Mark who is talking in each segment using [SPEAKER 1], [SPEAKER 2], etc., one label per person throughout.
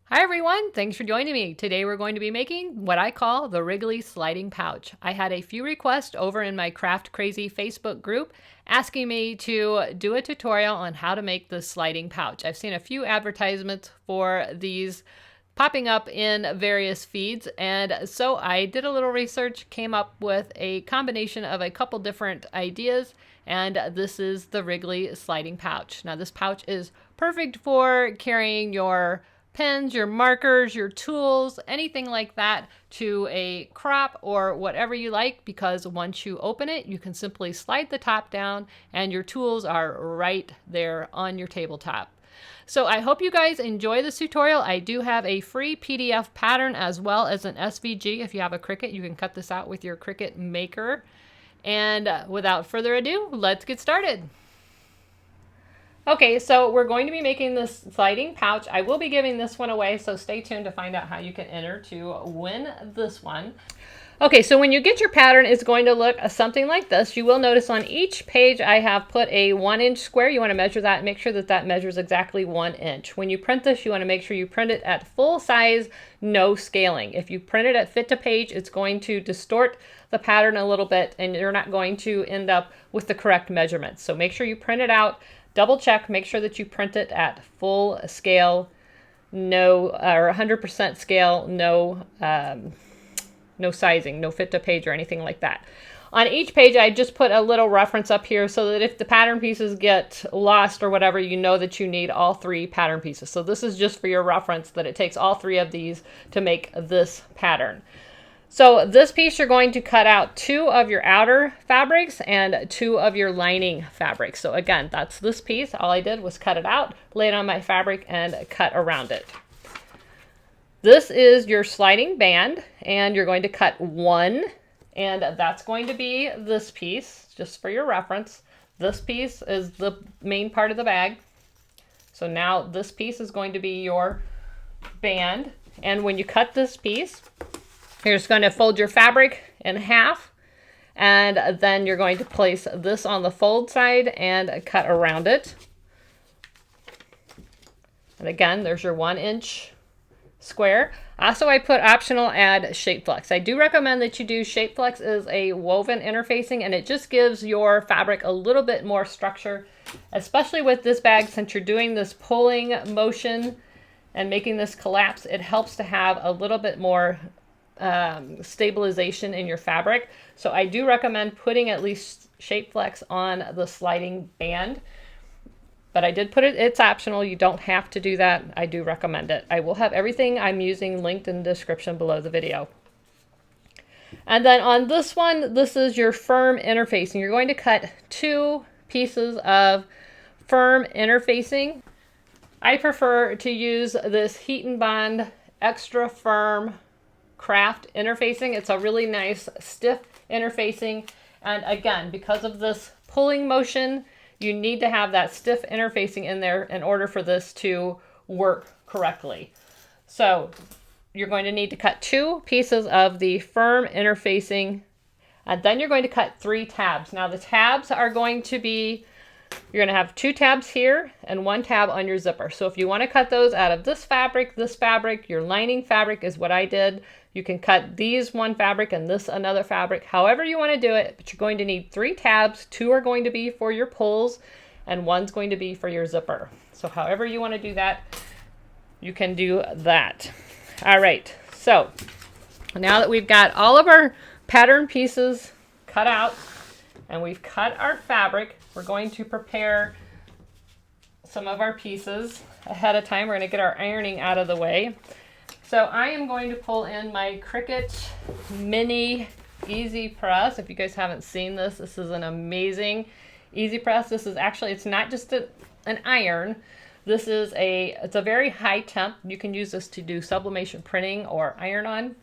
[SPEAKER 1] Hi everyone, thanks for joining me. Today we're going to be making what I call the Wrigley sliding pouch. I had a few requests over in my Craft Crazy Facebook group asking me to do a tutorial on how to make this sliding pouch. I've seen a few advertisements for these popping up in various feeds, and so I did a little research, came up with a combination of a couple different ideas, and this is the Wrigley sliding pouch. Now this pouch is perfect for carrying your pens, your markers, your tools, anything like that to a crop or whatever you like, because once you open it, you can simply slide the top down and your tools are right there on your tabletop. So I hope you guys enjoy this tutorial. I do have a free PDF pattern as well as an SVG. If you have a Cricut, you can cut this out with your Cricut Maker. And without further ado, let's get started. Okay, so we're going to be making this sliding pouch. I will be giving this one away, so stay tuned to find out how you can enter to win this one. Okay, so when you get your pattern, it's going to look something like this. You will notice on each page I have put a 1-inch square. You want to measure that and make sure that that measures exactly 1 inch. When you print this, you want to make sure you print it at full size, no scaling. If you print it at fit to page, it's going to distort the pattern a little bit and you're not going to end up with the correct measurements. So make sure you print it out. Double check, make sure that you print it at full scale, no, or 100% scale, no sizing, no fit to page or anything like that. On each page, I just put a little reference up here so that if the pattern pieces get lost or whatever, you know that you need all 3 pattern pieces. So this is just for your reference that it takes all 3 of these to make this pattern. So this piece, you're going to cut out 2 of your outer fabrics and 2 of your lining fabrics. So again, that's this piece. All I did was cut it out, lay it on my fabric, and cut around it. This is your sliding band, and you're going to cut 1, and that's going to be this piece, just for your reference. This piece is the main part of the bag. So now this piece is going to be your band, and when you cut this piece, you're just going to fold your fabric in half, and then you're going to place this on the fold side and cut around it. And again, there's your 1-inch square. Also, I put optional add Shapeflex. I do recommend that you do. Shapeflex is a woven interfacing, and it just gives your fabric a little bit more structure, especially with this bag. Since you're doing this pulling motion and making this collapse, it helps to have a little bit more stabilization in your fabric. So I do recommend putting at least Shapeflex on the sliding band, but I did put it, it's optional. You don't have to do that. I do recommend it. I will have everything I'm using linked in the description below the video. And then on this one, this is your firm interfacing. You're going to cut 2 pieces of firm interfacing. I prefer to use this Heat and Bond extra firm craft interfacing. It's a really nice stiff interfacing, and again, because of this pulling motion, you need to have that stiff interfacing in there in order for this to work correctly. So you're going to need to cut 2 pieces of the firm interfacing, and then you're going to cut 3 tabs. Now the tabs are going to be, you're going to have 2 tabs here and 1 tab on your zipper. So if you want to cut those out of this fabric, your lining fabric is what I did. You can cut these one fabric and this another fabric, however you want to do it, but you're going to need 3 tabs. 2 are going to be for your pulls and 1's going to be for your zipper. So however you want to do that, you can do that. All right, so now that we've got all of our pattern pieces cut out and we've cut our fabric, we're going to prepare some of our pieces ahead of time. We're going to get our ironing out of the way. So I am going to pull in my Cricut Mini Easy Press. If you guys haven't seen this, this is an amazing Easy Press. This is actually, it's not just an iron. This is it's a very high temp. You can use this to do sublimation printing or iron on.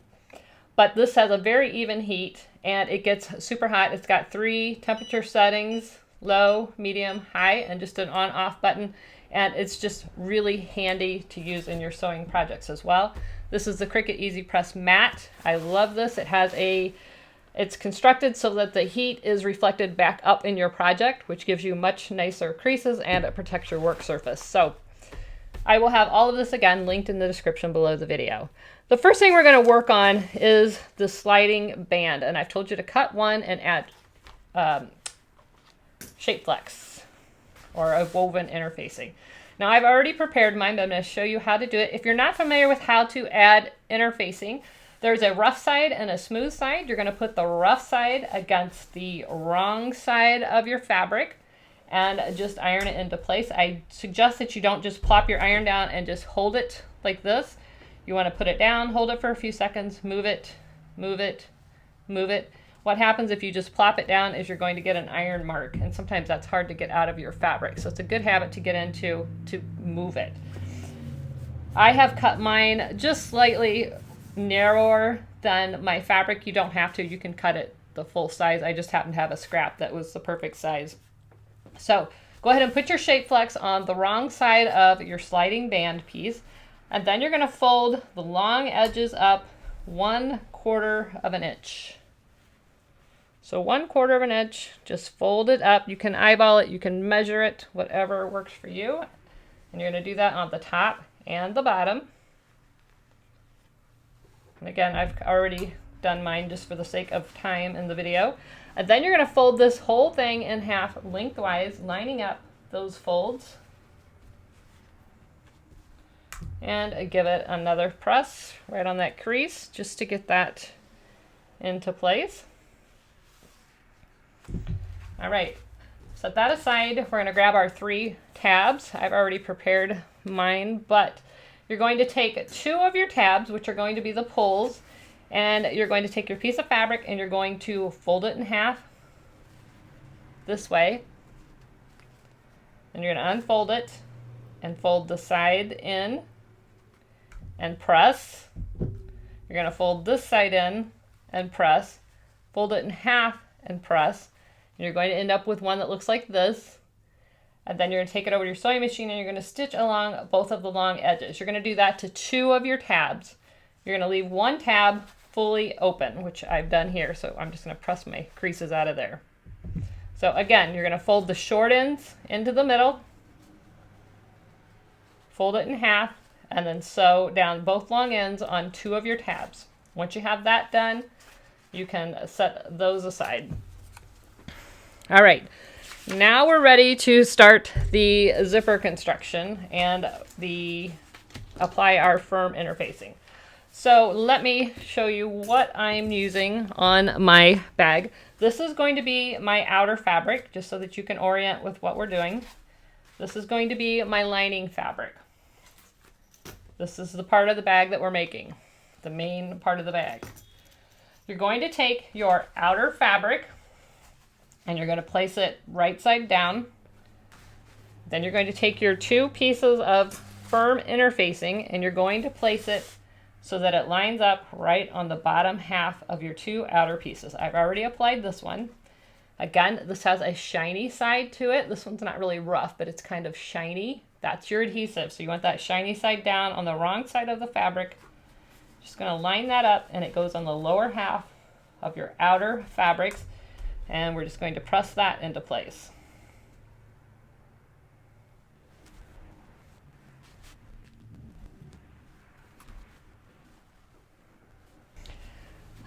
[SPEAKER 1] But this has a very even heat and it gets super hot. It's got 3 temperature settings, low, medium, high, and just an on-off button. And it's just really handy to use in your sewing projects as well. This is the Cricut Easy Press Matte. I love this. It has it's constructed so that the heat is reflected back up in your project, which gives you much nicer creases and it protects your work surface. So I will have all of this again linked in the description below the video. The first thing we're going to work on is the sliding band, and I've told you to cut one and add shape flex or a woven interfacing. Now I've already prepared mine, but I'm going to show you how to do it. If you're not familiar with how to add interfacing, there's a rough side and a smooth side. You're going to put the rough side against the wrong side of your fabric and just iron it into place. I suggest that you don't just plop your iron down and just hold it like this. You want to put it down, hold it for a few seconds, move it, move it, move it. What happens if you just plop it down is you're going to get an iron mark, and sometimes that's hard to get out of your fabric. So it's a good habit to get into to move it. I have cut mine just slightly narrower than my fabric. You don't have to. You can cut it the full size. I just happen to have a scrap that was the perfect size. So go ahead and put your shape flex on the wrong side of your sliding band piece, and then you're going to fold the long edges up 1/4 of an inch. So 1/4 of an inch, just fold it up. You can eyeball it, you can measure it, whatever works for you. And you're going to do that on the top and the bottom. And again, I've already done mine just for the sake of time in the video. And then you're going to fold this whole thing in half lengthwise, lining up those folds. And give it another press right on that crease just to get that into place. All right, set that aside. We're going to grab our 3 tabs. I've already prepared mine, but you're going to take 2 of your tabs, which are going to be the pulls, and you're going to take your piece of fabric and you're going to fold it in half this way. And you're going to unfold it and fold the side in and press. You're going to fold this side in and press, fold it in half and press. And you're going to end up with one that looks like this. And then you're going to take it over to your sewing machine and you're going to stitch along both of the long edges. You're going to do that to 2 of your tabs. You're going to leave 1 tab fully open, which I've done here. So I'm just going to press my creases out of there. So again, you're going to fold the short ends into the middle, fold it in half, and then sew down both long ends on 2 of your tabs. Once you have that done, you can set those aside. All right, now we're ready to start the zipper construction and apply our firm interfacing. So let me show you what I'm using on my bag. This is going to be my outer fabric, just so that you can orient with what we're doing. This is going to be my lining fabric. This is the part of the bag that we're making, the main part of the bag. You're going to take your outer fabric and you're going to place it right side down. Then you're going to take your 2 pieces of firm interfacing and you're going to place it so that it lines up right on the bottom half of your 2 outer pieces. I've already applied this one. Again, this has a shiny side to it. This one's not really rough, but it's kind of shiny. That's your adhesive. So you want that shiny side down on the wrong side of the fabric. Just going to line that up and it goes on the lower half of your outer fabrics. And we're just going to press that into place.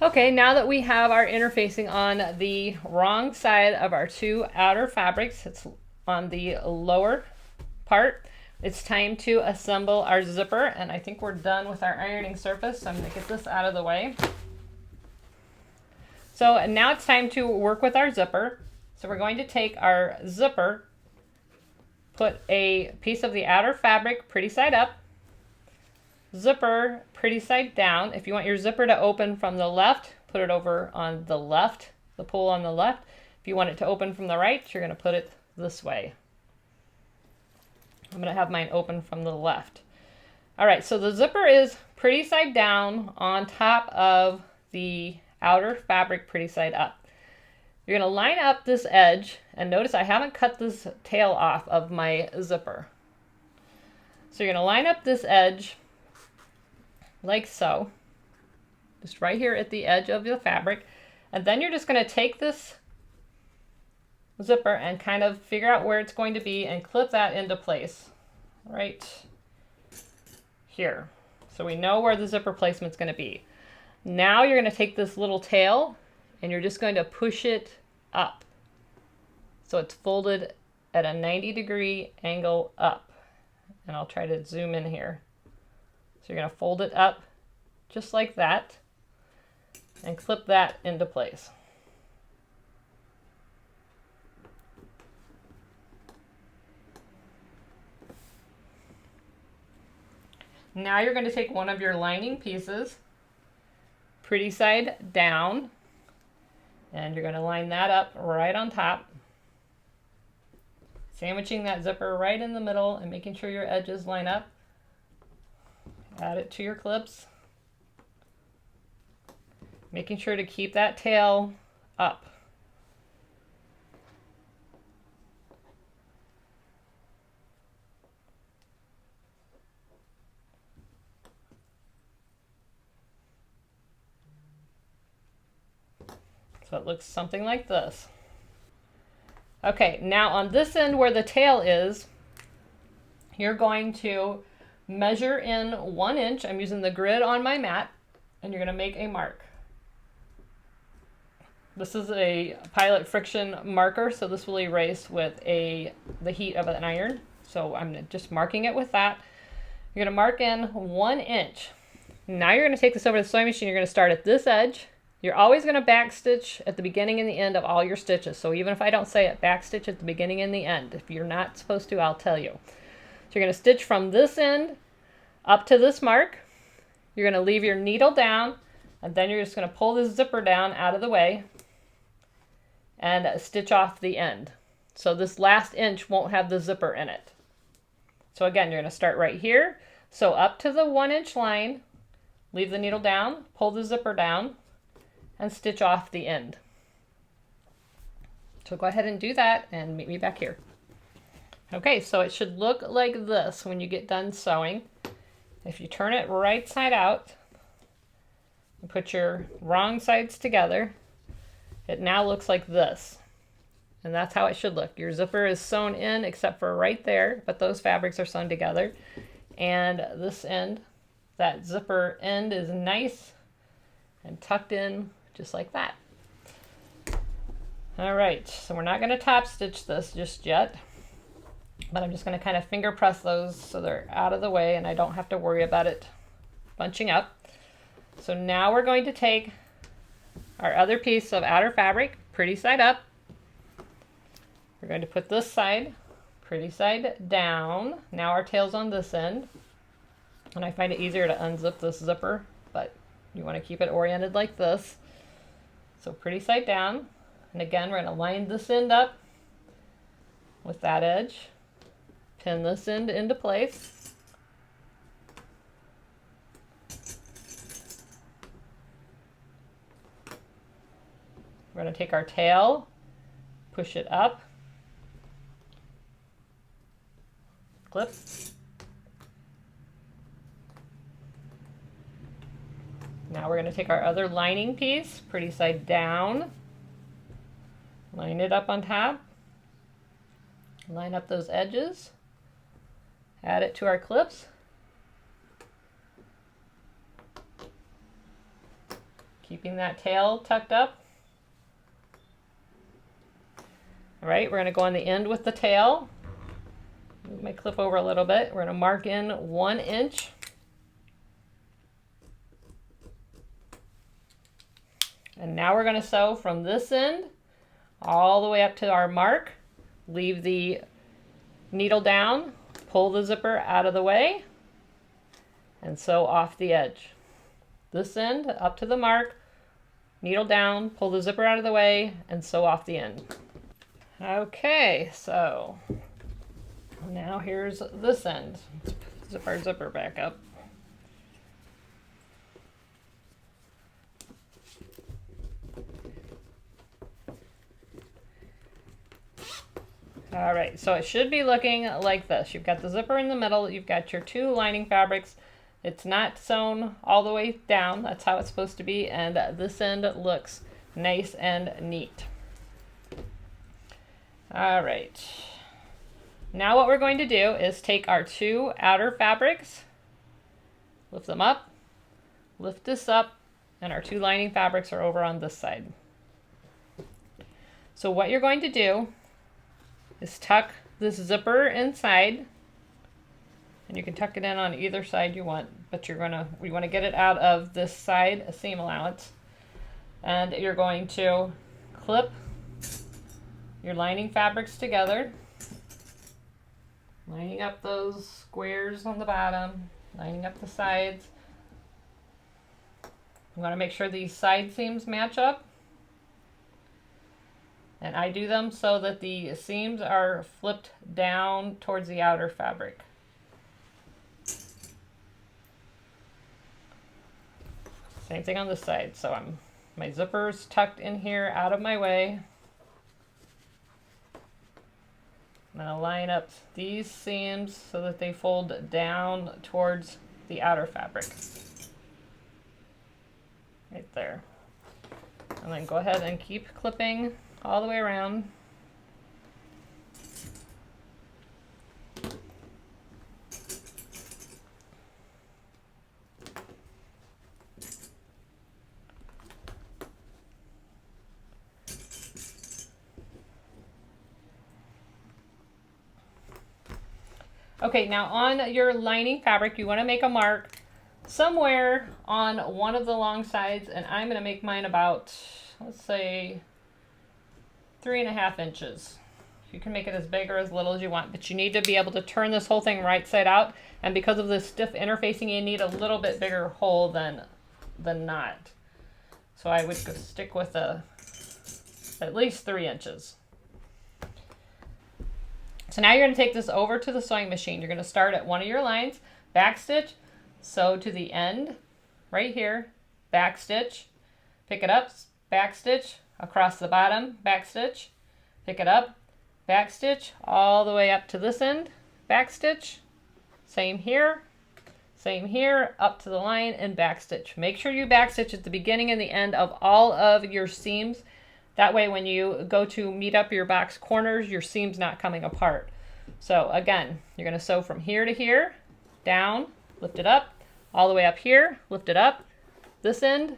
[SPEAKER 1] Okay, now that we have our interfacing on the wrong side of our 2 outer fabrics, it's on the lower part, it's time to assemble our zipper. And I think we're done with our ironing surface, so I'm going to get this out of the way. So now it's time to work with our zipper. So we're going to take our zipper, put a piece of the outer fabric pretty side up, zipper pretty side down. If you want your zipper to open from the left, put it over on the left, the pull on the left. If you want it to open from the right, you're going to put it this way. I'm going to have mine open from the left. All right, so the zipper is pretty side down on top of the outer fabric pretty side up. You're going to line up this edge, and notice I haven't cut this tail off of my zipper. So you're going to line up this edge like so, just right here at the edge of the fabric, and then you're just going to take this zipper and kind of figure out where it's going to be and clip that into place right here. So we know where the zipper placement's going to be. Now you're going to take this little tail and you're just going to push it up. So it's folded at a 90-degree angle up. And I'll try to zoom in here. So you're going to fold it up just like that and clip that into place. Now you're going to take one of your lining pieces, pretty side down, and you're going to line that up right on top, sandwiching that zipper right in the middle and making sure your edges line up. Add it to your clips, making sure to keep that tail up. So it looks something like this. Okay, now on this end where the tail is, you're going to measure in 1 inch. I'm using the grid on my mat, and you're going to make a mark. This is a Pilot friction marker, so this will erase with the heat of an iron. So I'm just marking it with that. You're going to mark in 1 inch. Now you're going to take this over to the sewing machine. You're going to start at this edge. You're always going to back stitch at the beginning and the end of all your stitches. So even if I don't say it, back stitch at the beginning and the end. If you're not supposed to, I'll tell you. So you're going to stitch from this end up to this mark. You're going to leave your needle down, and then you're just going to pull this zipper down out of the way and stitch off the end. So this last inch won't have the zipper in it. So again, you're going to start right here. So up to the 1 inch line, leave the needle down, pull the zipper down, and stitch off the end. So go ahead and do that and meet me back here. Okay, so it should look like this when you get done sewing. If you turn it right side out and put your wrong sides together, it now looks like this. And that's how it should look. Your zipper is sewn in except for right there, but those fabrics are sewn together. And this end, that zipper end is nice and tucked in just like that. All right, so we're not going to top stitch this just yet, but I'm just going to kind of finger press those so they're out of the way and I don't have to worry about it bunching up. So now we're going to take our other piece of outer fabric, pretty side up. We're going to put this side, pretty side down. Now our tail's on this end, and I find it easier to unzip this zipper, but you want to keep it oriented like this. So pretty side down, and again we're going to line this end up with that edge, pin this end into place. We're going to take our tail, push it up, clip, now we're going to take our other lining piece, pretty side down, line it up on top, line up those edges, add it to our clips, keeping that tail tucked up. All right, we're going to go on the end with the tail. Move my clip over a little bit. We're going to mark in 1 inch. And now we're going to sew from this end all the way up to our mark. Leave the needle down, pull the zipper out of the way, and sew off the edge. This end up to the mark, needle down, pull the zipper out of the way, and sew off the end. Okay, so now here's this end. Let's zip our zipper back up. All right, so it should be looking like this. You've got the zipper in the middle, you've got your 2 lining fabrics. It's not sewn all the way down, that's how it's supposed to be, and this end looks nice and neat. All right, now what we're going to do is take our 2 outer fabrics lift them up, lift this up, and our two lining fabrics are over on this side. So what you're going to do is tuck this zipper inside, and you can tuck it in on either side you want, but we want to get it out of this side seam allowance. And you're going to clip your lining fabrics together, lining up those squares on the bottom, lining up the sides. You want to make sure these side seams match up. And I do them so that the seams are flipped down towards the outer fabric. Same thing on this side. So my zipper's tucked in here out of my way. I'm going to line up these seams so that they fold down towards the outer fabric. Right there. And then go ahead and keep clipping all the way around. Okay, now on your lining fabric, you want to make a mark somewhere on one of the long sides, and I'm going to make mine about, let's say, 3.5 inches. You can make it as big or as little as you want, but you need to be able to turn this whole thing right side out, and because of this stiff interfacing, you need a little bit bigger hole than not. So I would stick with at least 3 inches. So now you're going to take this over to the sewing machine. You're going to start at one of your lines, back stitch, sew to the end, right here, back stitch, pick it up, back stitch, across the bottom, back stitch, pick it up, back stitch, all the way up to this end, back stitch, same here, up to the line, and back stitch. Make sure you back stitch at the beginning and the end of all of your seams. That way when you go to meet up your box corners, your seam's not coming apart. So again, you're going to sew from here to here, down, lift it up, all the way up here, lift it up, this end,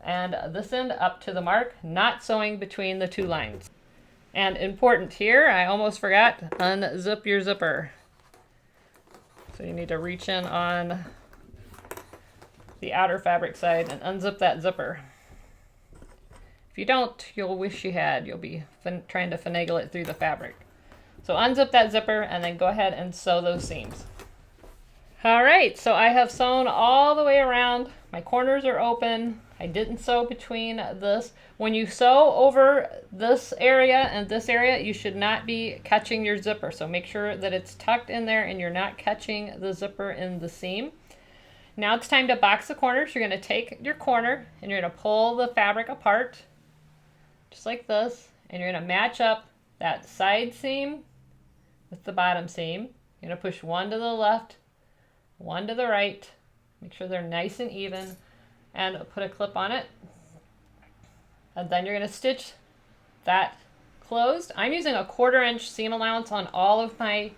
[SPEAKER 1] and this end up to the mark, not sewing between the two lines. And important here, I almost forgot, unzip your zipper. So you need to reach in on the outer fabric side and unzip that zipper. If you don't, you'll wish you had. You'll be trying to finagle it through the fabric. So unzip that zipper and then go ahead and sew those seams. All right, so I have sewn all the way around. My corners are open. I didn't sew between this. When you sew over this area and this area, you should not be catching your zipper. So make sure that it's tucked in there and you're not catching the zipper in the seam. Now it's time to box the corners. You're going to take your corner and you're going to pull the fabric apart, just like this, and you're going to match up that side seam with the bottom seam. You're going to push one to the left, one to the right. Make sure they're nice and even, and put a clip on it. And then you're going to stitch that closed. I'm using a 1/4 inch seam allowance on all of my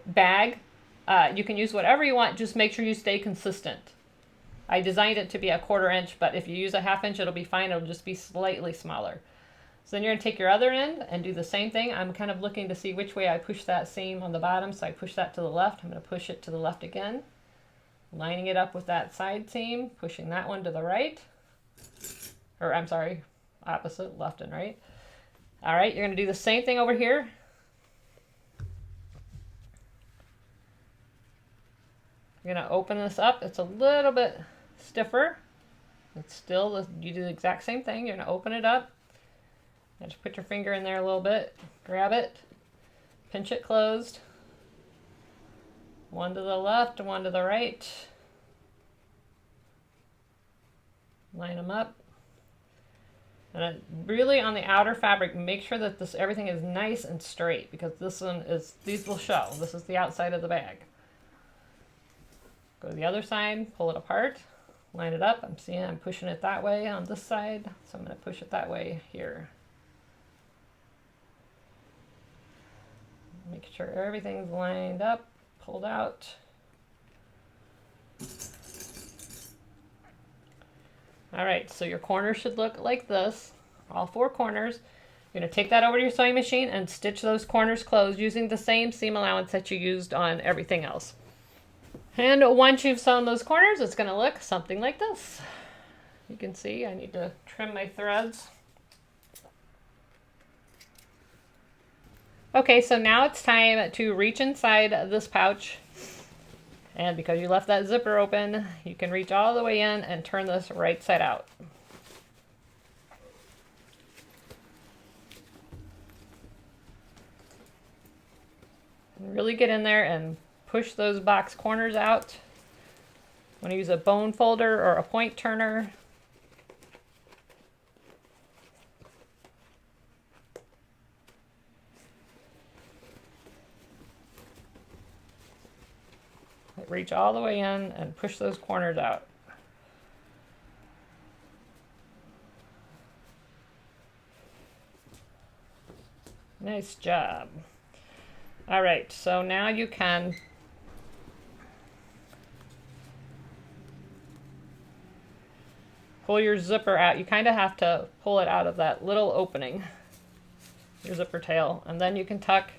[SPEAKER 1] bag. You can use whatever you want, just make sure you stay consistent. I designed it to be a 1/4 inch, but if you use a 1/2 inch, it'll be fine. It'll just be slightly smaller. So then you're going to take your other end and do the same thing. I'm kind of looking to see which way I push that seam on the bottom, so I push that to the left. I'm going to push it to the left again, lining it up with that side seam, pushing that one to the right. Or I'm sorry, opposite, left and right. All right, you're going to do the same thing over here. You're going to open this up. It's a little bit stiffer. It's still, you do the exact same thing. You're going to open it up. Just put your finger in there a little bit, grab it, pinch it closed. One to the left, one to the right. Line them up. And really on the outer fabric, make sure that everything is nice and straight, because these will show. This is the outside of the bag. Go to the other side, pull it apart, line it up. I'm pushing it that way on this side, so I'm going to push it that way here. Make sure everything's lined up, pulled out. All right, so your corner should look like this, all 4 corners. You're going to take that over to your sewing machine and stitch those corners closed using the same seam allowance that you used on everything else. And once you've sewn those corners, it's going to look something like this. You can see I need to trim my threads. Okay, so now it's time to reach inside this pouch. And because you left that zipper open, you can reach all the way in and turn this right side out. And really get in there and push those box corners out. I'm going to use a bone folder or a point turner. Reach all the way in and push those corners out. Nice job. All right, so now you can pull your zipper out. You kind of have to pull it out of that little opening, your zipper tail, and then you can tuck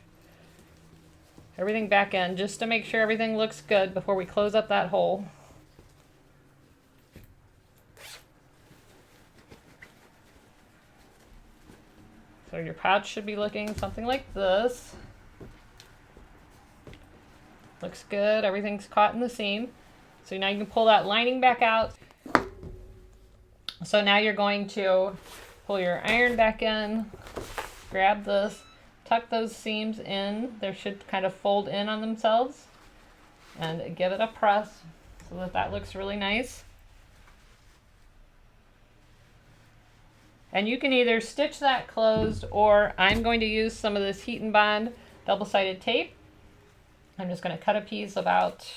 [SPEAKER 1] everything back in just to make sure everything looks good before we close up that hole. So your pouch should be looking something like this. Looks good, everything's caught in the seam. So now you can pull that lining back out. So now you're going to pull your iron back in, grab this, tuck those seams in. They should kind of fold in on themselves, and give it a press so that that looks really nice. And you can either stitch that closed, or I'm going to use some of this Heat and Bond double-sided tape. I'm just going to cut a piece about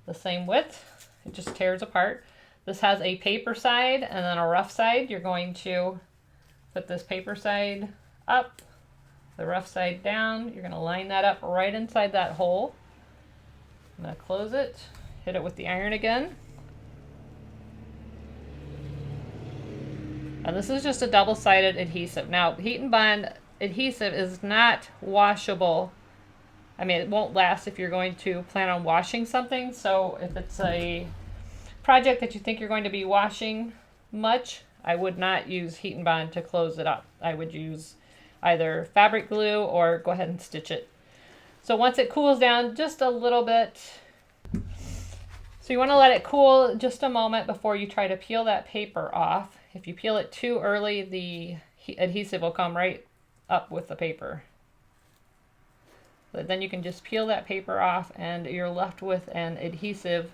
[SPEAKER 1] the same width. It just tears apart. This has a paper side and then a rough side. You're going to put this paper side up, the rough side down. You're going to line that up right inside that hole. I'm going to close it, hit it with the iron again. And this is just a double-sided adhesive. Now, Heat and Bond adhesive is not washable. I mean, it won't last if you're going to plan on washing something. So if it's a project that you think you're going to be washing much, I would not use Heat and Bond to close it up. I would use either fabric glue or go ahead and stitch it. So once it cools down just a little bit, so you want to let it cool just a moment before you try to peel that paper off. If you peel it too early, the adhesive will come right up with the paper. But then you can just peel that paper off and you're left with an adhesive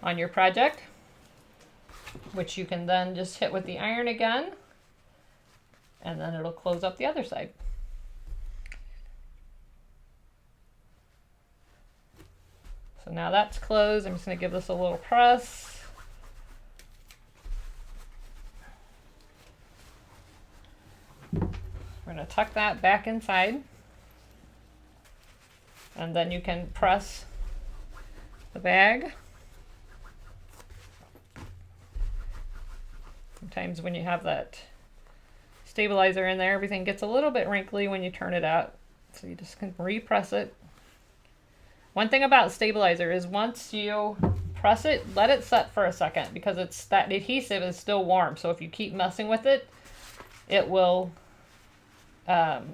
[SPEAKER 1] on your project, which you can then just hit with the iron again, and then it'll close up the other side. So now that's closed. I'm just going to give this a little press. We're going to tuck that back inside, and then you can press the bag. Sometimes when you have that stabilizer in there, everything gets a little bit wrinkly when you turn it out. So you just can repress it. One thing about stabilizer is once you press it, let it set for a second, because that adhesive is still warm. So if you keep messing with it, it will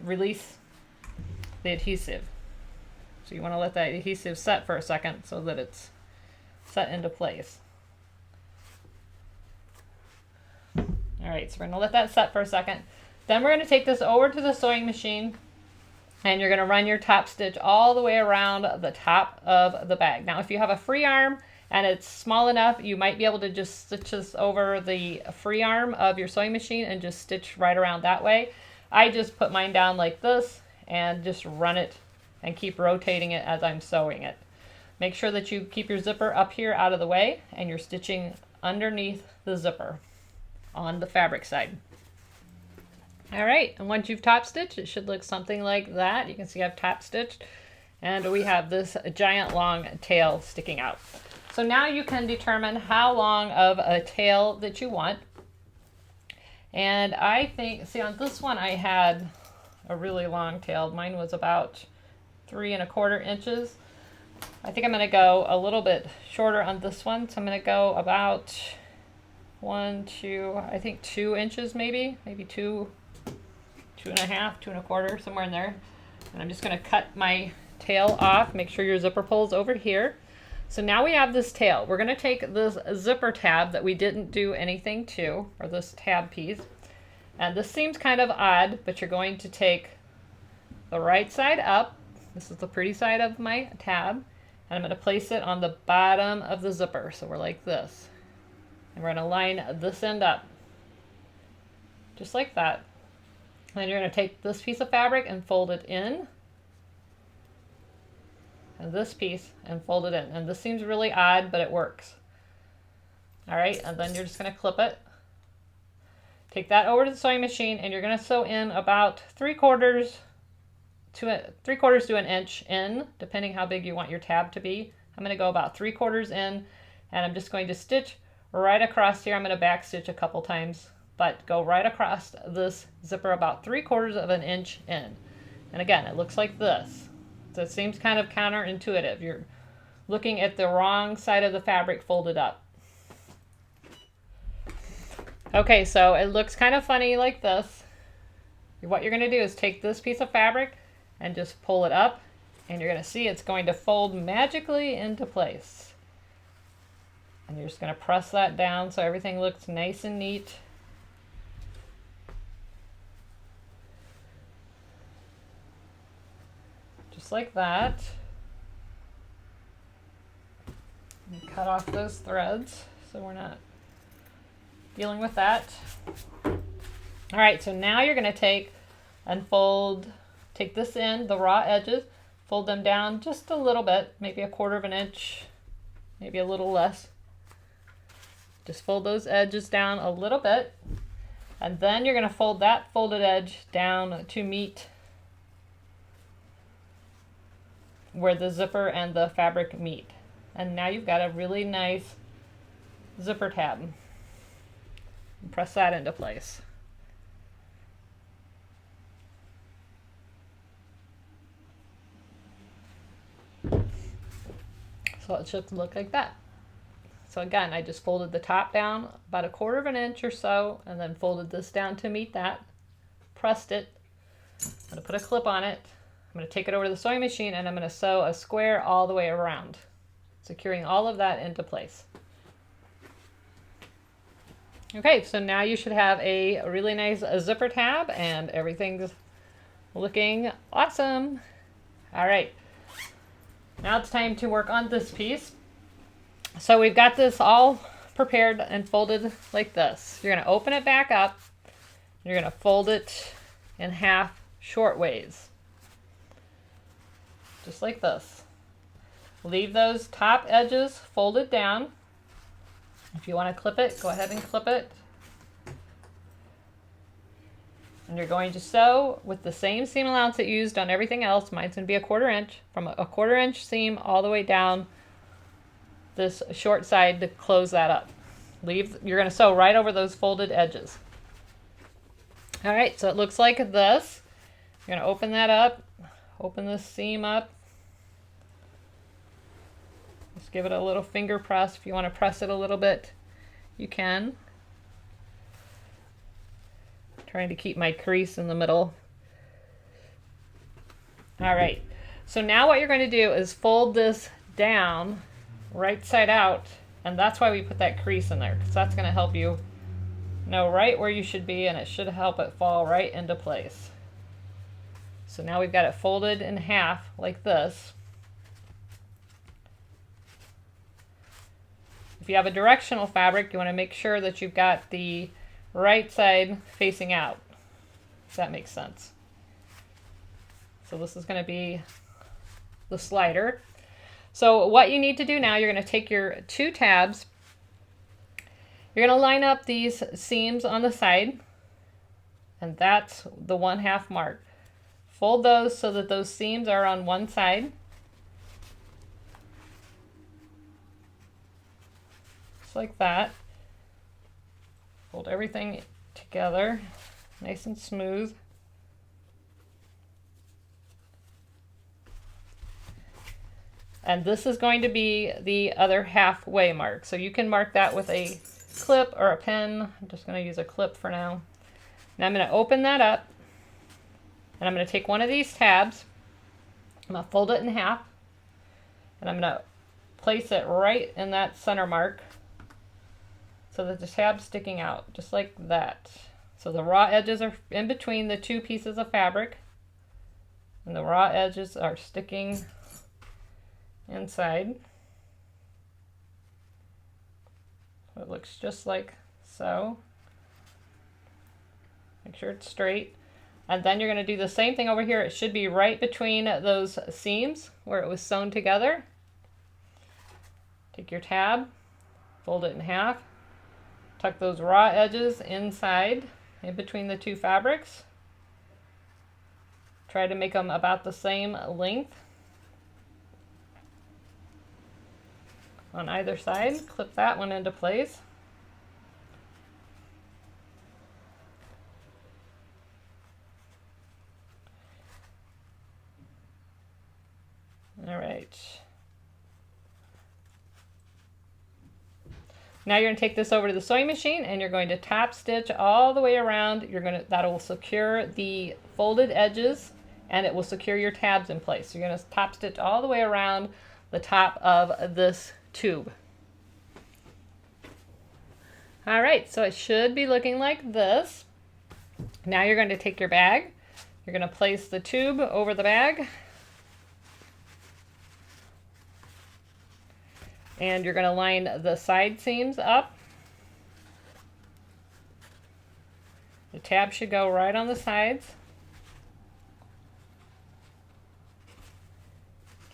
[SPEAKER 1] release the adhesive. So you want to let that adhesive set for a second so that it's set into place. All right, so we're going to let that set for a second. Then we're going to take this over to the sewing machine, and you're going to run your top stitch all the way around the top of the bag. Now, if you have a free arm and it's small enough, you might be able to just stitch this over the free arm of your sewing machine and just stitch right around that way. I just put mine down like this and just run it and keep rotating it as I'm sewing it. Make sure that you keep your zipper up here out of the way and you're stitching underneath the zipper on the fabric side. All right, and once you've top stitched, it should look something like that. You can see I've top stitched, And we have this giant long tail sticking out. So now you can determine how long of a tail that you want. And I think, see, on this one I had a really long tail. Mine was about 3¼ inches. I think I'm going to go a little bit shorter on this one. So I'm going to go about 2 inches maybe 2, 2.5, 2¼ somewhere in there. And I'm just going to cut my tail off. Make sure your zipper pull's over here. So now we have this tail. We're going to take this zipper tab that we didn't do anything to, or this tab piece. And this seems kind of odd, but you're going to take the right side up. This is the pretty side of my tab. And I'm going to place it on the bottom of the zipper. So we're like this. And we're going to line this end up. Just like that. Then you're going to take this piece of fabric and fold it in. And this piece and fold it in. And this seems really odd, but it works. All right, and then you're just going to clip it. Take that over to the sewing machine, and you're going to sew in about 3/4 to an inch in, depending how big you want your tab to be. I'm going to go about 3/4 in, and I'm just going to stitch right across here. I'm going to back stitch a couple times, but go right across this zipper about 3/4 of an inch in. And again, it looks like this. So it seems kind of counterintuitive. You're looking at the wrong side of the fabric folded up. Okay, so it looks kind of funny like this. What you're going to do is take this piece of fabric and just pull it up, and you're going to see it's going to fold magically into place. And you're just going to press that down so everything looks nice and neat. Just like that. And cut off those threads so we're not dealing with that. All right, so now you're going to take this end, the raw edges, fold them down just a little bit, maybe 1/4 of an inch, maybe a little less. Just fold those edges down a little bit, and then you're going to fold that folded edge down to meet where the zipper and the fabric meet. And now you've got a really nice zipper tab. And press that into place. So it should look like that. So again, I just folded the top down about 1/4 of an inch or so, and then folded this down to meet that, pressed it. I'm going to put a clip on it. I'm going to take it over to the sewing machine, and I'm going to sew a square all the way around, securing all of that into place. Okay, so now you should have a really nice zipper tab, and everything's looking awesome. All right, now it's time to work on this piece. So we've got this all prepared and folded like this. You're going to open it back up. You're going to fold it in half short ways. Just like this. Leave those top edges folded down. If you want to clip it, go ahead and clip it. And you're going to sew with the same seam allowance that you used on everything else. Mine's going to be 1/4 inch, from a 1/4 inch seam all the way down this short side to close that up. You're going to sew right over those folded edges. All right, so it looks like this. You're going to open that up. Open this seam up. Just give it a little finger press. If you want to press it a little bit, you can. Trying to keep my crease in the middle. All right, so now what you're going to do is fold this down right side out, and that's why we put that crease in there, because that's going to help you know right where you should be, and it should help it fall right into place. So now we've got it folded in half like this. If you have a directional fabric, you want to make sure that you've got the right side facing out, if that makes sense. So this is going to be the slider. So what you need to do now, you're going to take your 2 tabs. You're going to line up these seams on the side, and that's the 1/2 mark. Fold those so that those seams are on one side. just like that. Fold everything together, nice and smooth. And this is going to be the other halfway mark. So you can mark that with a clip or a pen. I'm just going to use a clip for now. Now I'm going to open that up, and I'm going to take one of these tabs. I'm going to fold it in half, and I'm going to place it right in that center mark so that the tab's sticking out, just like that. So the raw edges are in between the two pieces of fabric, and the raw edges are sticking inside. It looks just like so. Make sure it's straight. And then you're going to do the same thing over here. It should be right between those seams where it was sewn together. Take your tab, fold it in half, tuck those raw edges inside, in between the two fabrics. Try to make them about the same length on either side. Clip that one into place. All right. Now you're going to take this over to the sewing machine and you're going to top stitch all the way around. That will secure the folded edges and it will secure your tabs in place. So you're going to top stitch all the way around the top of this tube. All right, so it should be looking like this. Now you're going to take your bag. You're going to place the tube over the bag. And you're going to line the side seams up. The tab should go right on the sides.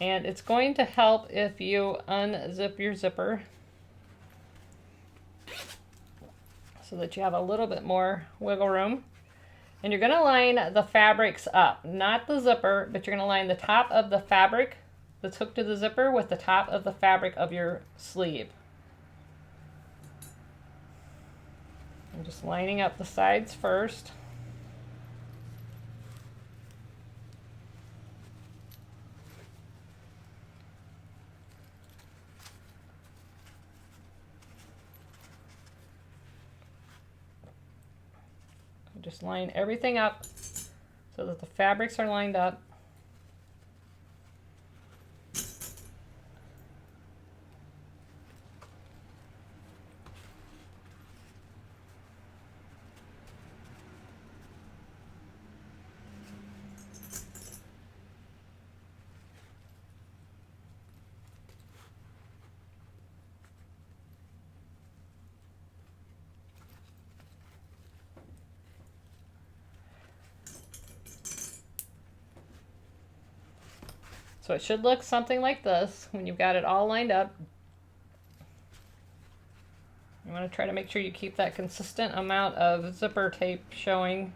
[SPEAKER 1] And it's going to help if you unzip your zipper so that you have a little bit more wiggle room. And you're going to line the fabrics up, not the zipper, but you're going to line the top of the fabric that's hooked to the zipper with the top of the fabric of your sleeve. I'm just lining up the sides first. Just line everything up so that the fabrics are lined up. So it should look something like this when you've got it all lined up. You want to try to make sure you keep that consistent amount of zipper tape showing.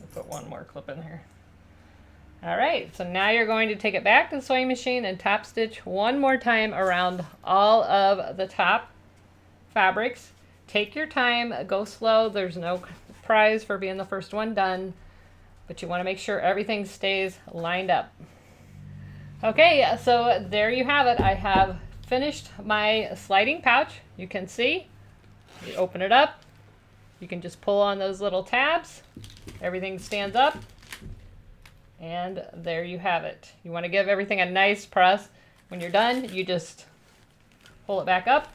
[SPEAKER 1] I'll put one more clip in here. All right, so now you're going to take it back to the sewing machine and top stitch one more time around all of the top fabrics. Take your time, go slow. There's no prize for being the first one done, but you want to make sure everything stays lined up. Okay, so there you have it. I have finished my sliding pouch. You can see, you open it up, you can just pull on those little tabs, everything stands up, and there you have it. You want to give everything a nice press. When you're done, you just pull it back up,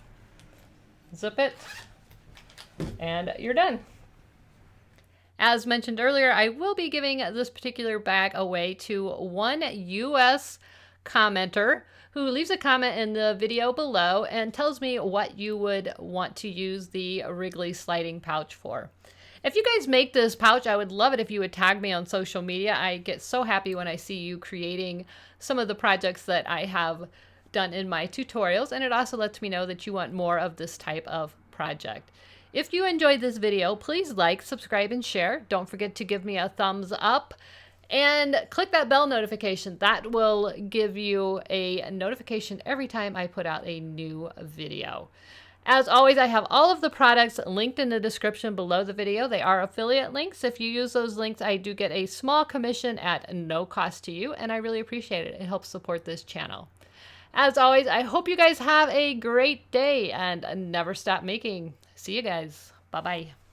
[SPEAKER 1] zip it, and you're done. As mentioned earlier, I will be giving this particular bag away to one US commenter who leaves a comment in the video below and tells me what you would want to use the Wrigley sliding pouch for. If you guys make this pouch, I would love it if you would tag me on social media. I get so happy when I see you creating some of the projects that I have done in my tutorials, and it also lets me know that you want more of this type of project. If you enjoyed this video, please like, subscribe, and share. Don't forget to give me a thumbs up. And click that bell notification. That will give you a notification every time I put out a new video. As always, I have all of the products linked in the description below the video. They are affiliate links. If you use those links, I do get a small commission at no cost to you, and I really appreciate it. It helps support this channel. As always, I hope you guys have a great day and never stop making. See you guys. Bye-bye.